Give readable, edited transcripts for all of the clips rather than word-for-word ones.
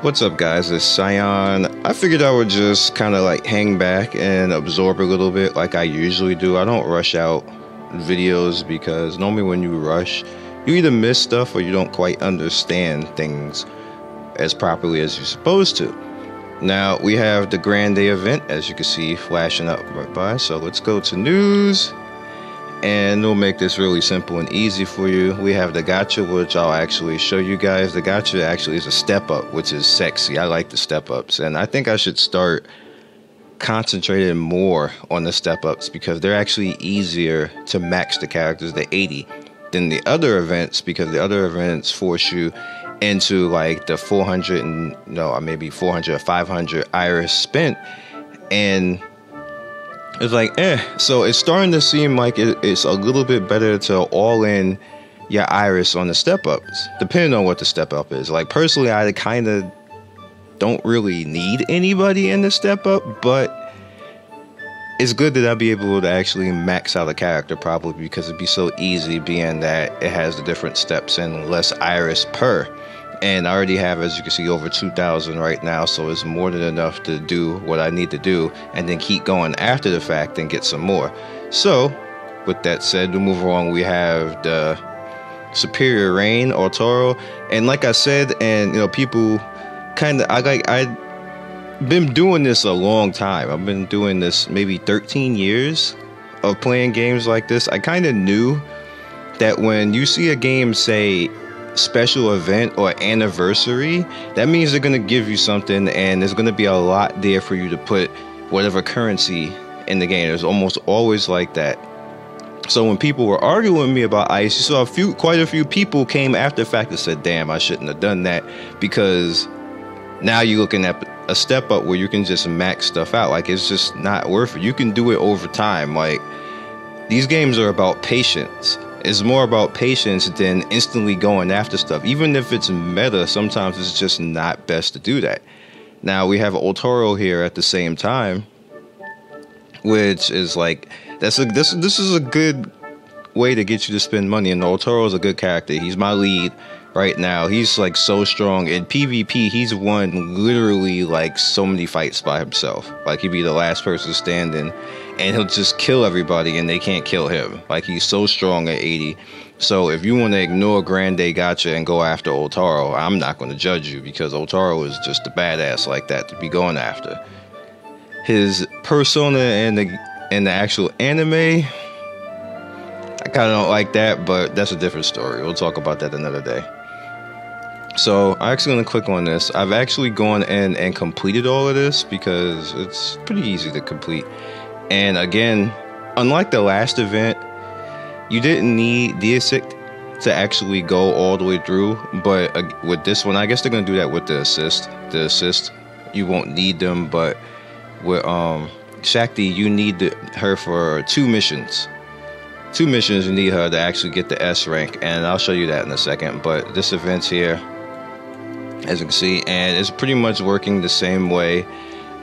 What's up, guys? It's Scion. I figured I would just kind of like hang back and absorb a little bit like I usually do. I don't rush out videos because normally when you rush, you either miss stuff or you don't quite understand things as properly as you're supposed to. Now, we have the Grand Day event, as you can see, flashing up right by. So let's go to news. And we'll make this really simple and easy for you. We have the gacha, which I'll actually show you guys. The gacha actually is a step up, which is sexy. I like the step ups, and I think I should start concentrating more on the step ups because they're actually easier to max the characters to 80 than the other events, because the other events force you into like the 400 and maybe 400 or 500 iris spent, and it's like, so it's starting to seem like it's a little bit better to all in your iris on the step ups, depending on what the step up is. Like, personally, I kind of don't really need anybody in the step up, but it's good that I'll be able to actually max out a character probably, because it'd be so easy being that it has the different steps and less iris per. And I already have, as you can see, over 2,000 right now, so it's more than enough to do what I need to do and then keep going after the fact and get some more. So, with that said, we move along. We have the Superior Rain or Toro, and like I said, and people kind of, I've been doing this a long time. I've been doing this maybe 13 years of playing games like this. I kind of knew that when you see a game say special event or anniversary, that means they're going to give you something, and there's going to be a lot there for you to put whatever currency in the game. It's almost always like that. So when people were arguing with me about ice, you saw quite a few people came after the fact and said, damn, I shouldn't have done that, because now you're looking at a step up where you can just max stuff out. Like, it's just not worth it. You can do it over time. Like, these games are about patience. It's more about patience than instantly going after stuff. Even if it's meta, sometimes it's just not best to do that. Now, we have Otoro here at the same time, which is like, this is a good way to get you to spend money. And Otoro is a good character. He's my lead right now. He's like so strong in PvP. He's won literally like so many fights by himself. Like, he'd be the last person standing, and he'll just kill everybody and they can't kill him. Like, he's so strong at 80. So if you want to ignore Grand Day Gacha and go after Otoro, I'm not going to judge you, because Otoro is just a badass like that to be going after. His persona in the actual anime, I kind of don't like that, but that's a different story. We'll talk about that another day. So I'm actually going to click on this. I've actually gone in and completed all of this because it's pretty easy to complete. And again, unlike the last event, you didn't need the assist to actually go all the way through. But with this one, I guess they're going to do that with the assist. The assist, you won't need them. But with Shakti, you need her for 2 missions. 2 missions, you need her to actually get the S rank. And I'll show you that in a second. But this event's here, as you can see. And it's pretty much working the same way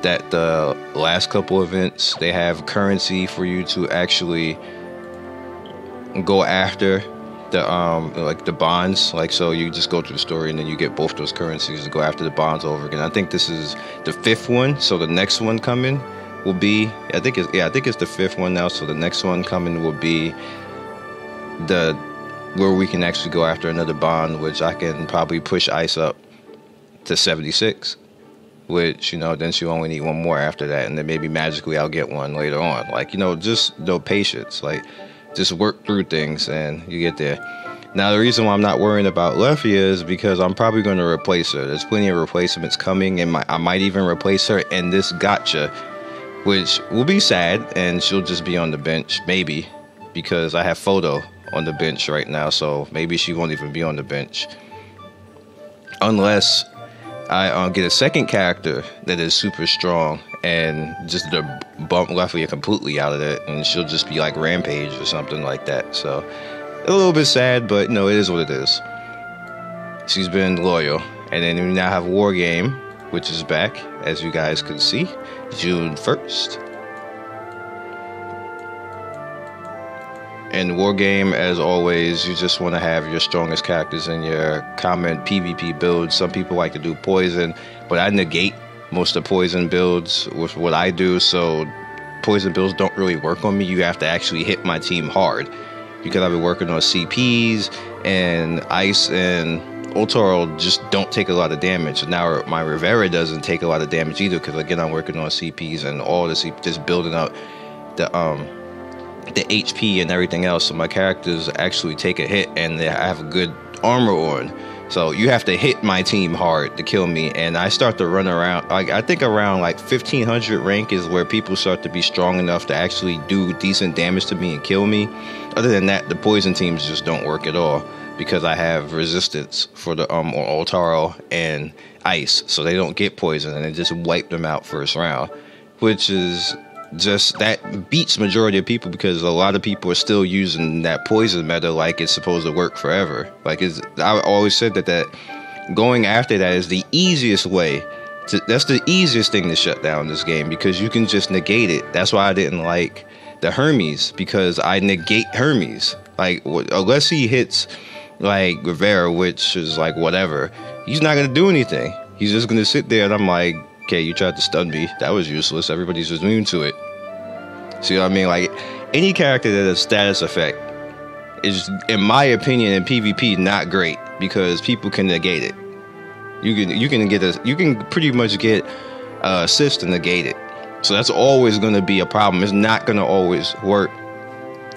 that the last couple events. They have currency for you to actually go after the like the bonds. Like, so you just go through the story and then you get both those currencies to go after the bonds over again. I think this is the 5th one, so the next one coming will be, I think it's the 5th one now, so the next one coming will be where we can actually go after another bond, which I can probably push ice up to 76. Which, then she'll only need one more after that, and then maybe magically I'll get one later on. Like, just no patience. Like, just work through things and you get there. Now, the reason why I'm not worrying about Leffia is because I'm probably going to replace her. There's plenty of replacements coming, and I might even replace her in this gacha, which will be sad, and she'll just be on the bench, maybe, because I have Photo on the bench right now, so maybe she won't even be on the bench. Unless I get a second character that is super strong and just to bump Leffia completely out of it, and she'll just be like Rampage or something like that. So a little bit sad, but it is what it is. She's been loyal. And then we now have War Game, which is back, as you guys can see, June 1st. In war game, as always, you just want to have your strongest characters in your common PvP builds. Some people like to do poison, but I negate most of the poison builds with what I do, so poison builds don't really work on me. You have to actually hit my team hard, because I've been working on CPs, and Ice and Otoro just don't take a lot of damage. Now my Rivera doesn't take a lot of damage either, because again I'm working on CPs and all the just building up the HP and everything else, so my characters actually take a hit and they have good armor on. So you have to hit my team hard to kill me, and I start to run around, like I think around like 1500 rank is where people start to be strong enough to actually do decent damage to me and kill me. Other than that, the poison teams just don't work at all, because I have resistance for the Otaro and Ice, so they don't get poison, and they just wipe them out first round, which is just, that beats majority of people, because a lot of people are still using that poison meta like it's supposed to work forever. Like I always said that going after that is the easiest way that's the easiest thing to shut down this game, because you can just negate it. That's why I didn't like the Hermes, because I negate Hermes. Like unless he hits like Rivera, which is like whatever, he's not gonna do anything. He's just gonna sit there, and I'm like, okay, you tried to stun me. That was useless. Everybody's just immune to it. See what I mean? Like, any character that has status effect is, in my opinion, in PvP, not great, because people can negate it. You can pretty much get assist and negate it. So that's always going to be a problem. It's not going to always work.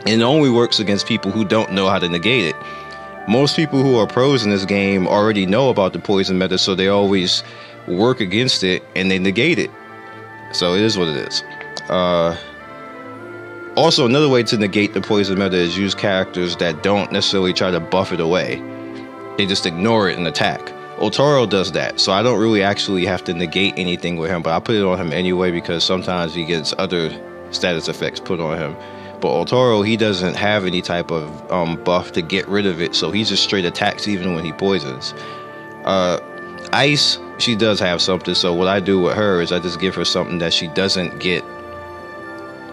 And it only works against people who don't know how to negate it. Most people who are pros in this game already know about the poison meta, so they always work against it and they negate it. So it is what it is. Also, another way to negate the poison meta is use characters that don't necessarily try to buff it away. They just ignore it and attack. Otoro does that, so I don't really actually have to negate anything with him, but I put it on him anyway, because sometimes he gets other status effects put on him. But Otoro, he doesn't have any type of buff to get rid of it, so he just straight attacks even when he poisons. Ice, she does have something, so what I do with her is I just give her something that she doesn't get.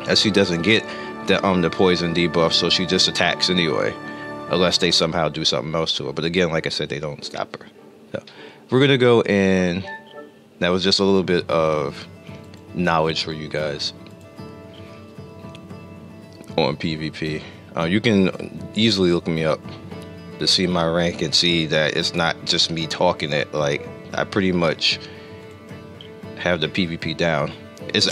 The poison debuff, so she just attacks anyway, unless they somehow do something else to her. But again, like I said, they don't stop her. So we're gonna go in. That was just a little bit of knowledge for you guys on PvP. You can easily look me up to see my rank and see that it's not just me talking it. Like, I pretty much have the PvP down.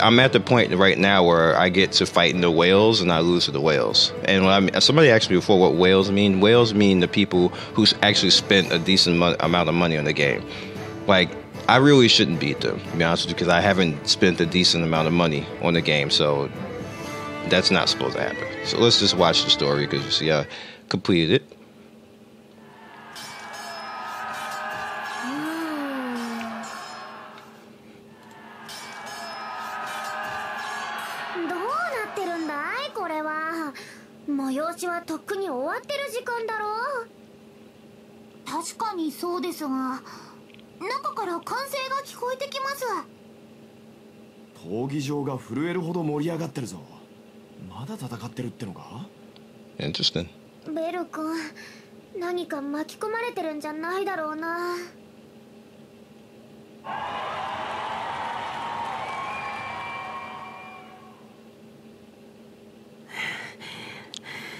I'm at the point right now where I get to fighting the whales and I lose to the whales. And somebody asked me before what whales mean. Whales mean the people who actually spent a decent amount of money on the game. Like, I really shouldn't beat them, to be honest with you, because I haven't spent a decent amount of money on the game. So that's not supposed to happen. So let's just watch the story, because you see I completed it. Interesting. ベル君、何か巻き込まれてるんじゃないだろうな。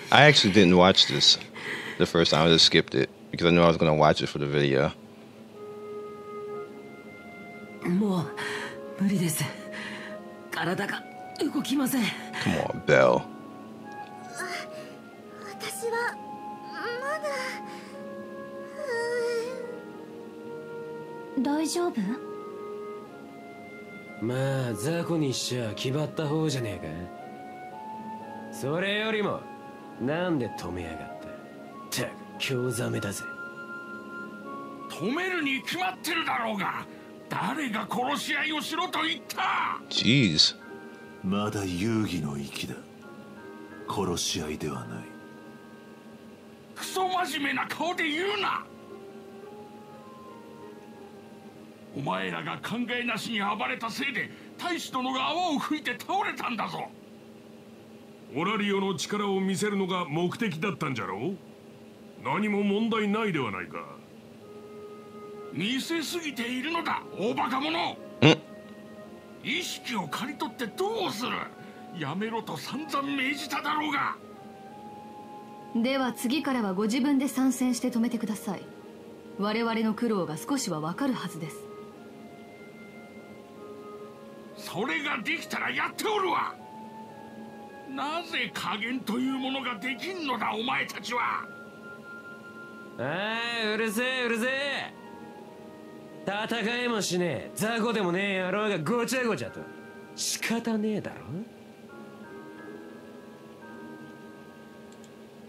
I actually didn't watch this the first time. I just skipped it because I knew I was going to watch it for the video. もう無理です。体が動きません。Come on, Belle. 私はまだ。大丈夫？まあ雑魚にしちゃ気張った方じゃねえか。それよりもなんで止めやがった。たく興ざめだぜ。止めるに決まってるだろうが。誰が殺し合いをしろと言った。 Jeez. まだ遊戯の域だ。殺し合いではない。クソ真面目な顔で言うな。お前らが考えなしに暴れたせいで大使殿が泡を吹いて倒れたんだぞ。オラリオの力を見せるのが目的だったんじゃろう。何も問題ないではないか。見せすぎているのだ、大バカ者。意識を刈り取ってどうする。やめろと散々命じただろうが。では次からはご自分で参戦して止めてください。我々の苦労が少しはわかるはずです。それができたらやっておるわ。なぜ加減というものができんのだ、お前たちは。うるせえうるせえ。戦いもしねえ雑魚でもねえ野郎がごちゃごちゃと仕方ねえだろ。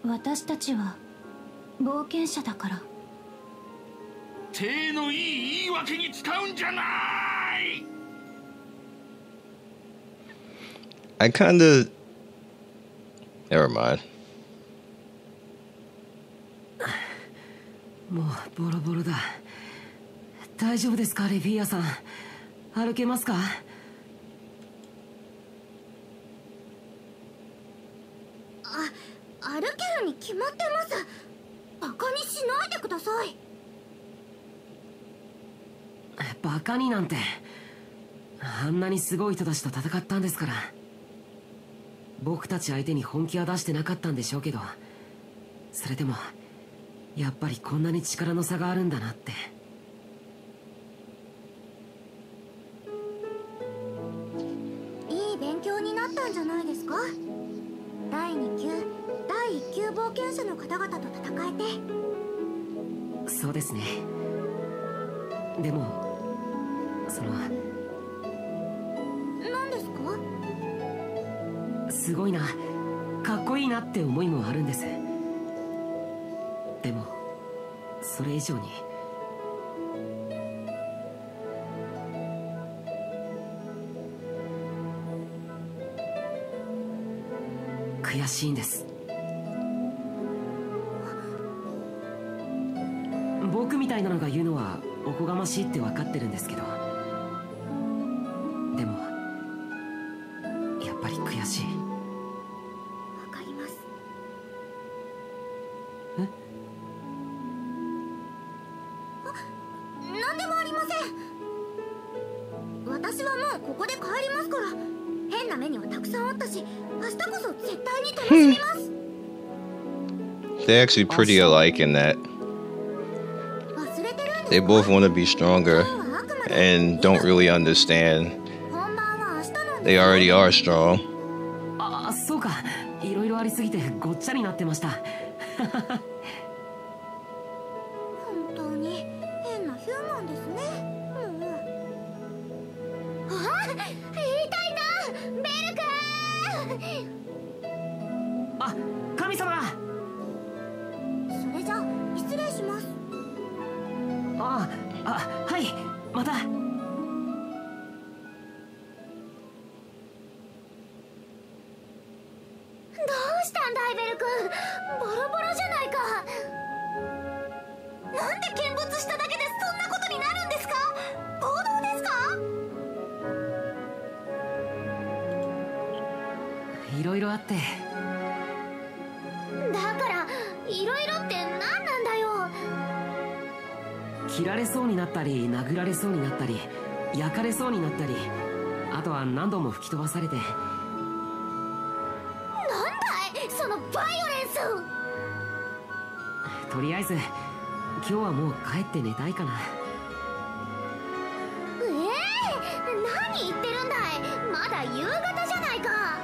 私たちは冒険者だから。手のいい言い訳に使うんじゃない。I kinda... Never mind. もうボロボロだ。大丈夫ですかレフィーアさん。歩けますか？歩けるに決まってます。バカにしないでください。バカになんて。あんなにすごい人たちと戦ったんですから。僕たち相手に本気は出してなかったんでしょうけど、それでもやっぱりこんなに力の差があるんだなって。いい勉強になったんじゃないですか。第2級第1級冒険者の方々と戦えて。そうですね。でも何ですか？すごいな、かっこいいなって思いもあるんです。でもそれ以上に悔しいんです。僕みたいなのが言うのはおこがましいって分かってるんですけど、でもやっぱり悔しい。わかります。何でもありません。私はもうここで帰りますから。変な目にはたくさんあったし、明日こそ絶対に楽しみます。They're actually pretty alike in that they both want to be stronger and don't really understand they already are strong. あ、そうか。いろいろありすぎてごっちゃになってました。本当に変なヒューマンですね。あ、言いたいな、ベル君。あ、神様。それじゃあ失礼します。はい、また。どうしたんだいベル君、ボロボロじゃないか。なんで見物しただけでそんなことになるんですか？暴動ですか？いろいろあって。だからいろいろって何なんだよ。切られそうになったり殴られそうになったり焼かれそうになったり、あとは何度も吹き飛ばされて。なんだいそのバイオレンス。とりあえず今日はもう帰って寝たいかな。何言ってるんだい、まだ夕方じゃないか。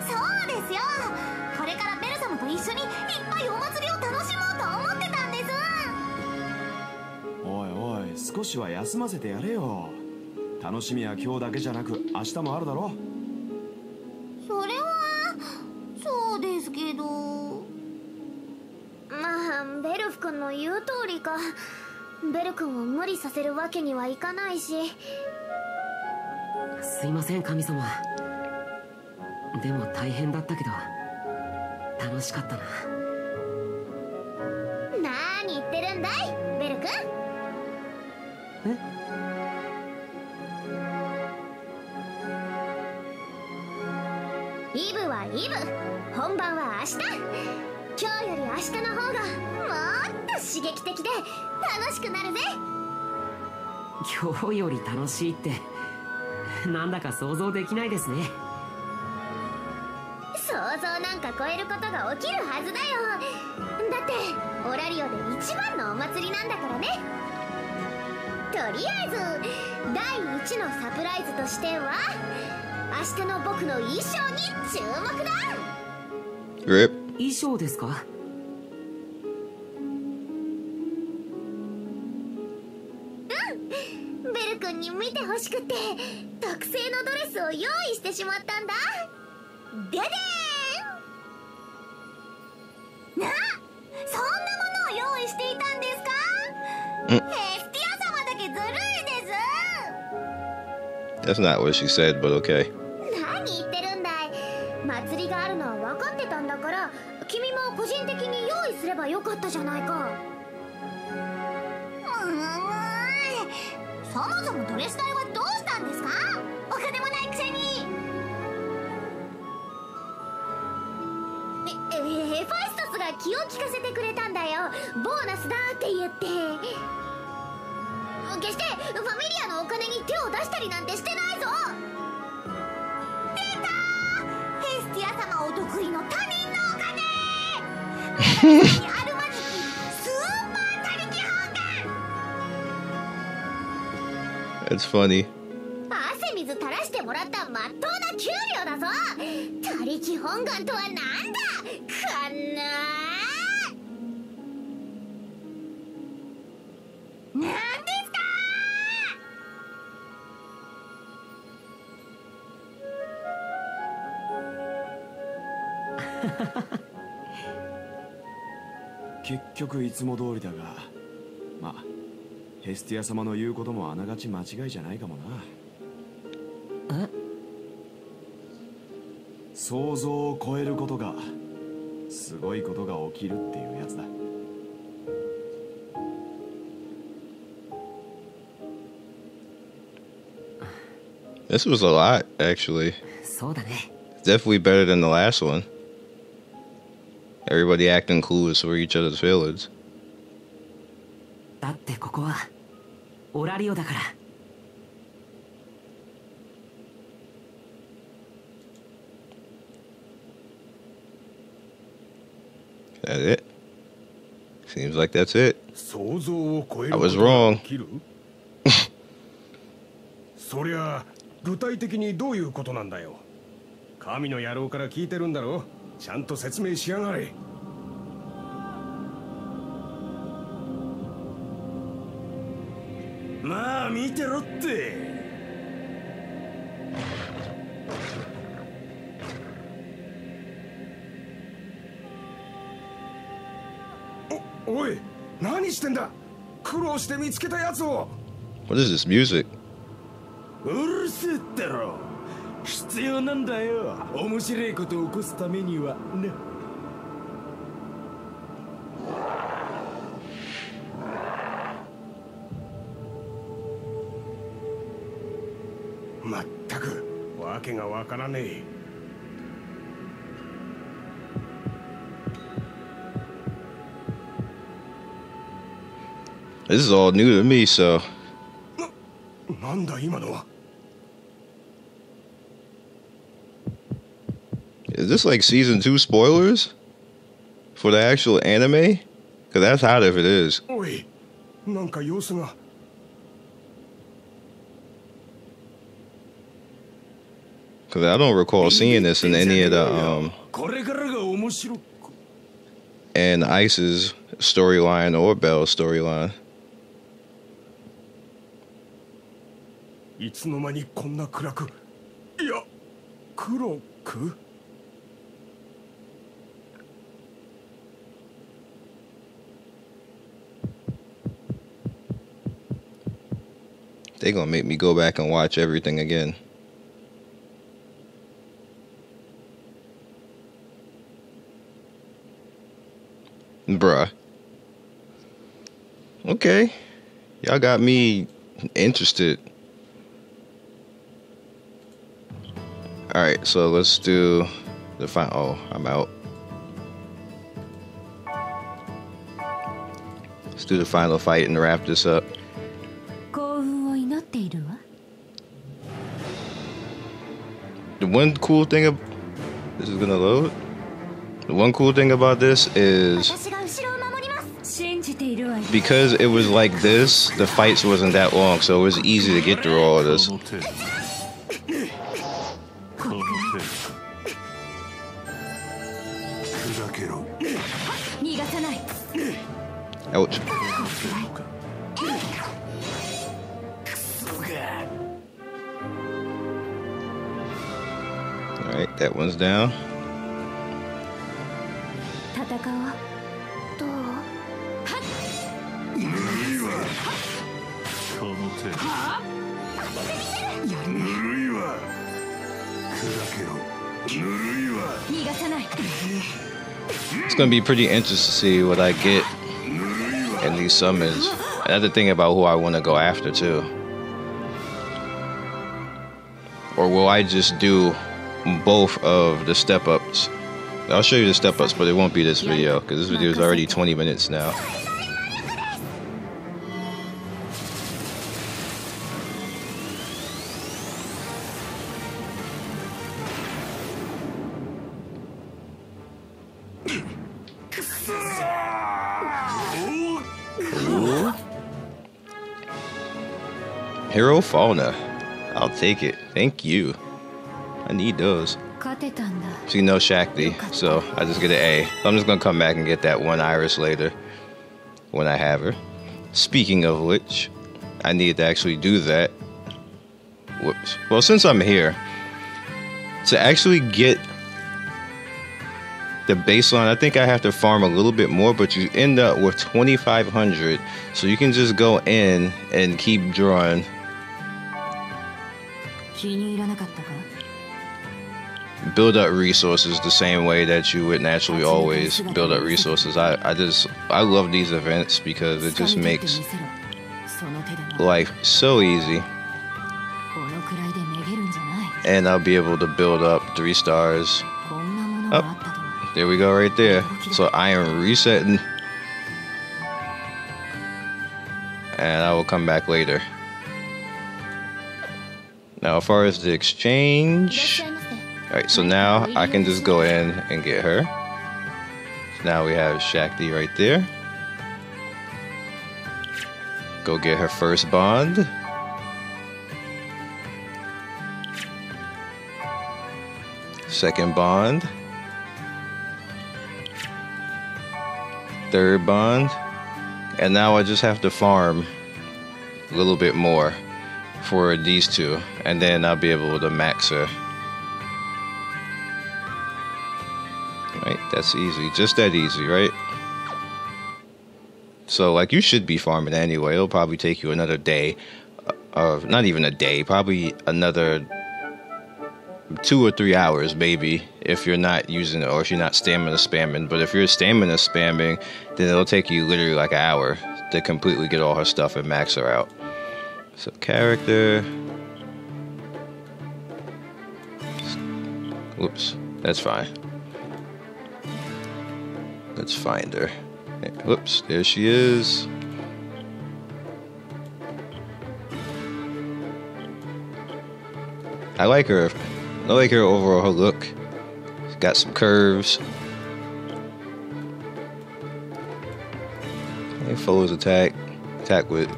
そうですよ、これからベル様と一緒にいっぱいお祭りを楽しもうと思ってたんです。おいおい、少しは休ませてやれよ。楽しみは今日だけじゃなく明日もあるだろ。それはそうですけど、まあベルフ君の言う通りか。ベル君を無理させるわけにはいかないし。すいません神様。でも大変だったけど楽しかったな。何言ってるんだいベル君。イブはイブ、本番は明日。今日より明日の方がもっと刺激的で楽しくなるぜ。今日より楽しいってなんだか想像できないですね。想像なんか超えることが起きるはずだよ。だってオラリオで一番のお祭りなんだからね。とりあえず第一のサプライズとしては明日の僕の衣装に注目だ。衣装ですか？うん、ベル君に見てほしくて特製のドレスを用意してしまったんだ。ででーん。そんなものを用意していたんですか？ヘスティア様だけずるいです。 That's not what she said, but okay. 何言ってるんだい。祭りがあるのは分かってたんだから、君も個人的に用意すればよかったじゃないか。そもそもドレス代はどうしたんですか？お金もないくせに。ヘファイストスが気を利かせてくれたんだよ。ボーナスだって言って。決してファミリアのお金に手を出したりなんてしてないぞ。出たー、ヘスティア様お得意の他人のお金。メガネさんにあるまじきスーパー他力本願。 That's funny. 汗水垂らしてもらったまっとうな給料だぞ。他力本願とはなんだかな。なんですか？結局いつも通りだが、まあヘスティア様の言うこともあながち間違いじゃないかもな。想像を超えることがすごいことが起きるっていうやつだ。This was a lot, actually. そうだね。 Definitely better than the last one. Everybody acting clueless for each other's feelings. だってここはオラリオだから。That it? Seems like that's it. 想像を超える I こと was が wrong. 起きる。そりゃ具体的にどういうことなんだよ。神の野郎から聞いてるんだろ。ちゃんと説明しやがれ。まあ見てろって。おい、何してんだ。苦労して見つけたやつを。 What is this music? うるせえってろ。必要なんだよ。面白いことを起こすためにはね。まったくわけがわからねえ。This is all new to me, so. なんだ今のは。 Is this like season 2 spoilers? For the actual anime? Because that's hot if it is. おい、なんか様子が。 Because I don't recall seeing this in any of the, これからが面白く。 and Ice's storyline or Belle's storyline. いつの間にこんな暗く。いや、黒く。 They're gonna make me go back and watch everything again. Bruh. Okay. Y'all got me interested. Alright, so let's do the final. Oh, I'm out. Let's do the final fight and wrap this up. The one cool thing of this is gonna load. The one cool thing about this is because it was like this, the fights wasn't that long, so it was easy to get through all of this. Ouch. Alright, that one's down. It's gonna be pretty interesting to see what I get in these summons. I have to think about who I want to go after too. Or will I just do both of the step ups? I'll show you the step ups, but it won't be this video because this video is already 20 minutes now. Ooh. Hero Fauna. I'll take it. Thank you. I need those. See, no Shakti, so I just get an A. I'm just gonna come back and get that one Iris later when I have her. Speaking of which, I need to actually do that. Whoops. Well, since I'm here, to actually get the baseline, I think I have to farm a little bit more, but you end up with 2,500, so you can just go in and keep drawing. Build up resources the same way that you would naturally always build up resources. I love these events because it just makes life so easy. And I'll be able to build up 3 stars. Oh, there we go right there. So I am resetting. And I will come back later. Now as far as the exchange, alright, so now I can just go in and get her. So now we have Shakti right there. Go get her first bond. Second bond. Third bond. And now I just have to farm a little bit more for these two, and then I'll be able to max her. Right, that's easy, just that easy, right? So like you should be farming anyway. It'll probably take you another day, not even a day, probably another 2 or 3 hours maybe, if you're not using it or if you're not stamina spamming. But if you're stamina spamming, then it'll take you literally like an hour to completely get all her stuff and max her out. So character, whoops, that's fine. Let's find her. Whoops, there she is. I like her. I like her overall look. She's got some curves. And follows attack with.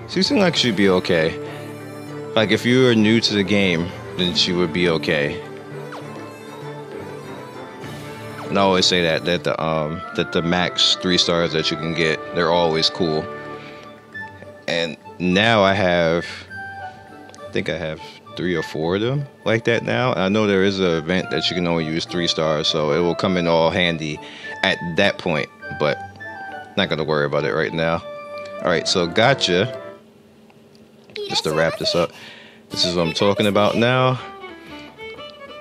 She seems like she'd be okay. Like if you are new to the game, then she would be okay. And I always say that the max 3 stars that you can get, they're always cool. And now I think I have 3 or 4 of them like that now. I know there is an event that you can only use 3 stars, so it will come in all handy at that point, but not gonna worry about it right now. Alright, so gotcha. Just to wrap this up, this is what I'm talking about now.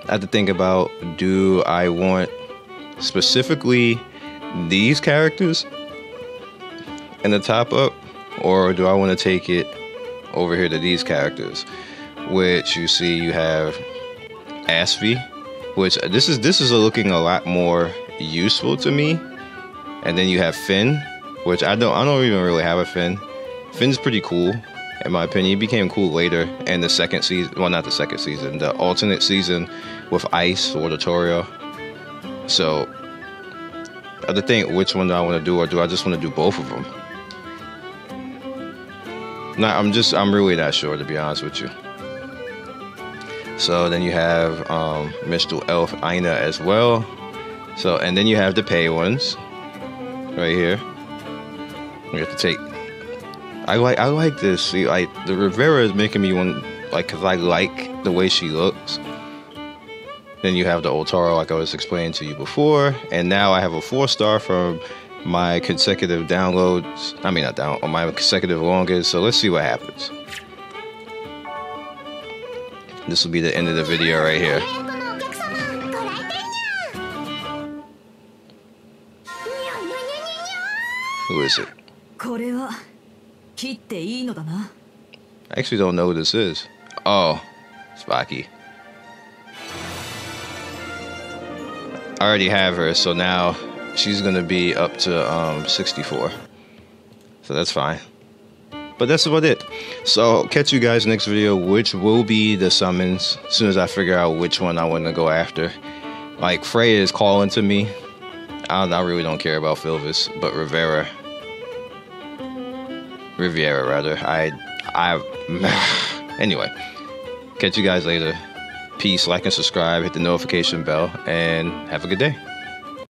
I have to think about, do I want specifically these characters in the top up, or do I want to take it over here to these characters, which you see you have Asphy, which this is looking a lot more useful to me. And then you have Finn, which I don't even really have a Finn. Finn's pretty cool, in my opinion. He became cool later in the second season. Well, not the second season, the alternate season with Ice or Tutorial. So, I have to think which one do I want to do, or do I just want to do both of them? I'm really not sure, to be honest with you. So then you have Mr. Elf Aina as well. So, and then you have the pay ones right here. We have to take. I like this. See, like the Rivera is making me want, like, cause I like the way she looks. Then you have the Otaro, like I was explaining to you before, and now I have a 4-star from my consecutive downloads. I mean, not down on my consecutive longest. So let's see what happens. This will be the end of the video right here. Who is it? I actually don't know who this is. Oh, Spocky. I already have her, so now she's gonna be up to 64. So that's fine. But that's about it. So catch you guys next video, which will be the summons as soon as I figure out which one I want to go after. Like, Freya is calling to me. I really don't care about Philvis, but Riviera rather. Anyway, catch you guys later. Peace, like and subscribe, hit the notification bell, and have a good day.